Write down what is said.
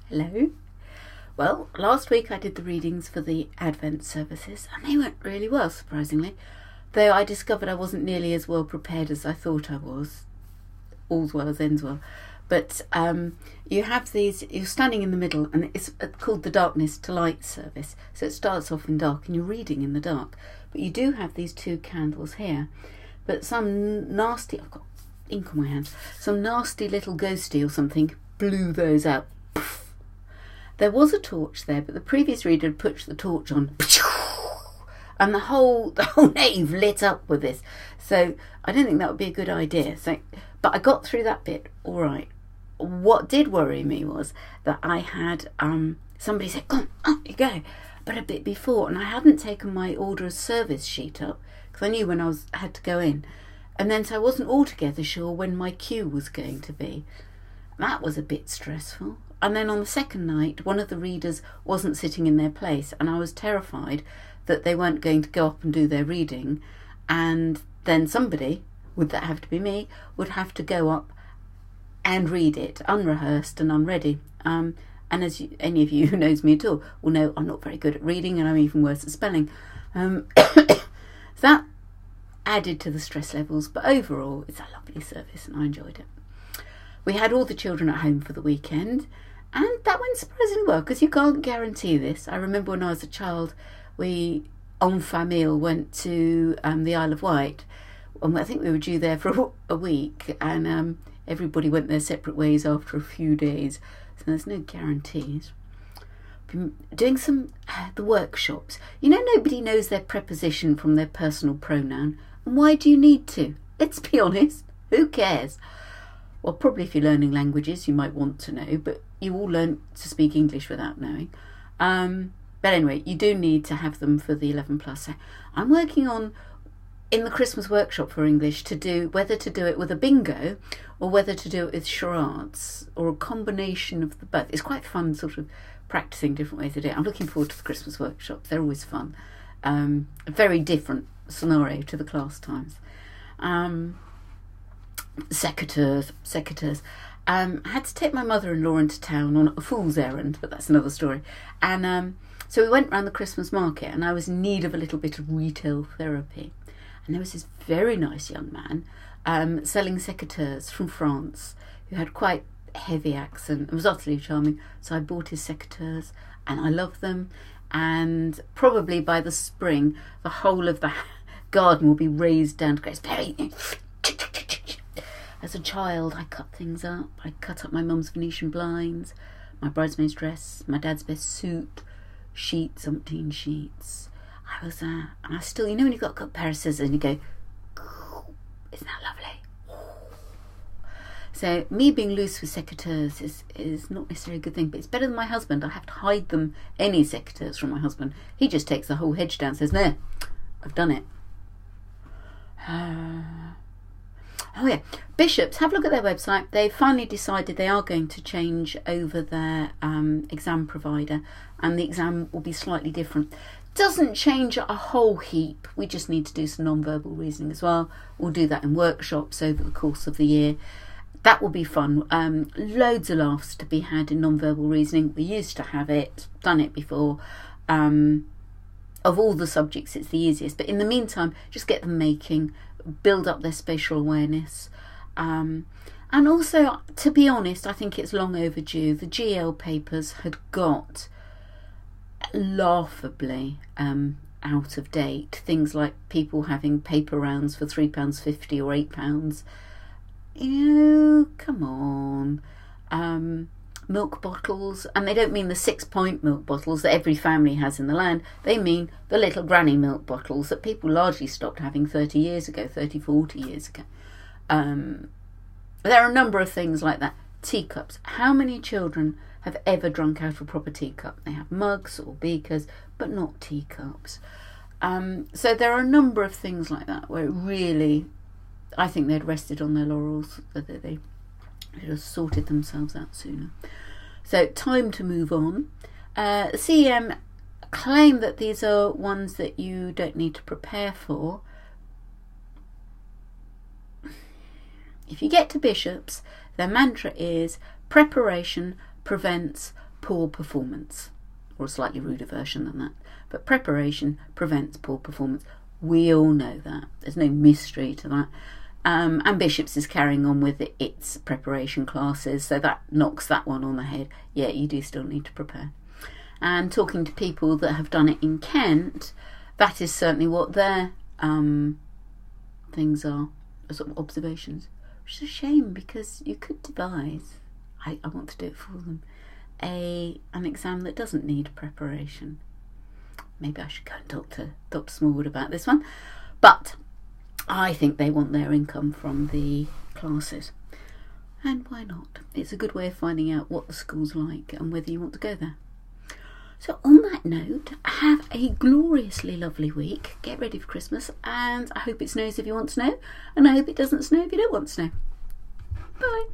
Hello. Well, last week I did the readings for the Advent services and they went really well, surprisingly. Though I discovered I wasn't nearly as well prepared as I thought I was. All's well as ends well. But you have these, you're standing in the middle, and it's called the Darkness to Light service. So it starts off in dark and you're reading in the dark. But you do have these two candles here. But some nasty, I've got ink on my hands, some nasty little ghosty or something blew those out. There was a torch there, but the previous reader had put the torch on, and the whole nave lit up with this. So I don't think that would be a good idea. But I got through that bit all right. What did worry me was that I had somebody say, "Come on, up you go," but a bit before, and I hadn't taken my order of service sheet up because I knew when I had to go in, and then so I wasn't altogether sure when my cue was going to be. That was a bit stressful. And then on the second night, one of the readers wasn't sitting in their place, and I was terrified that they weren't going to go up and do their reading, and then somebody, would that have to be me, would have to go up and read it, unrehearsed and unready. And as any of you who knows me at all will know, I'm not very good at reading, and I'm even worse at spelling. So that added to the stress levels, but overall it's a lovely service and I enjoyed it. We had all the children at home for the weekend, and that went surprisingly well, because you can't guarantee this. I remember when I was a child, we, en famille, went to the Isle of Wight, and I think we were due there for a week, and everybody went their separate ways after a few days, so there's no guarantees. Been doing the workshops. You know, nobody knows their preposition from their personal pronoun, and why do you need to? Let's be honest, who cares? Well, probably if you're learning languages, you might want to know, but you all learn to speak English without knowing. But anyway, you do need to have them for the 11 plus. So I'm working on, in the Christmas workshop for English, to do whether to do it with a bingo or whether to do it with charades or a combination of the both. It's quite fun sort of practicing different ways of doing it. I'm looking forward to the Christmas workshops. They're always fun. A very different scenario to the class times. Secateurs. I had to take my mother-in-law into town on a fool's errand, but that's another story. And so we went round the Christmas market, and I was in need of a little bit of retail therapy. And there was this very nice young man selling secateurs from France who had quite a heavy accent. It was utterly charming. So I bought his secateurs, and I love them. And probably by the spring, the whole of the garden will be raised down to grace. As a child, I cut things up. I cut up my mum's Venetian blinds, my bridesmaid's dress, my dad's best suit, sheets, umpteen sheets. I was and I still, you know when you've got a good pair of scissors and you go, isn't that lovely? So me being loose with secateurs is not necessarily a good thing, but it's better than my husband. I have to hide them, any secateurs from my husband. He just takes the whole hedge down and says, there, I've done it. Oh yeah, Bishops, have a look at their website. They've finally decided they are going to change over their exam provider, and the exam will be slightly different. Doesn't change a whole heap. We just need to do some non-verbal reasoning as well. We'll do that in workshops over the course of the year. That will be fun. Loads of laughs to be had in non-verbal reasoning. We used to have it, done it before. Of all the subjects, it's the easiest. But in the meantime, just get them making, build up their spatial awareness. And also, to be honest, I think it's long overdue. The GL papers had got laughably out of date. Things like people having paper rounds for £3.50 or £8. You know, come on. Milk bottles, and they don't mean the 6-point milk bottles that every family has in the land. They mean the little granny milk bottles that people largely stopped having 40 years ago. There are a number of things like that. Teacups. How many children have ever drunk out of a proper teacup? They have mugs or beakers, but not teacups. So there are a number of things like that where it really, I think they'd rested on their laurels, that they should have sorted themselves out sooner. So time to move on. CEM claim that these are ones that you don't need to prepare for. If you get to Bishops, their mantra is preparation prevents poor performance, or a slightly ruder version than that. But preparation prevents poor performance. We all know that. There's no mystery to that. And Bishops is carrying on with its preparation classes, so that knocks that one on the head. Yeah, you do still need to prepare. And talking to people that have done it in Kent, that is certainly what their things are, sort of observations. Which is a shame, because you could devise, I want to do it for them, an exam that doesn't need preparation. Maybe I should go and talk to Dr. Smallwood about this one. But I think they want their income from the classes. And why not? It's a good way of finding out what the school's like and whether you want to go there. So on that note, have a gloriously lovely week. Get ready for Christmas, and I hope it snows if you want snow, and I hope it doesn't snow if you don't want snow. Bye.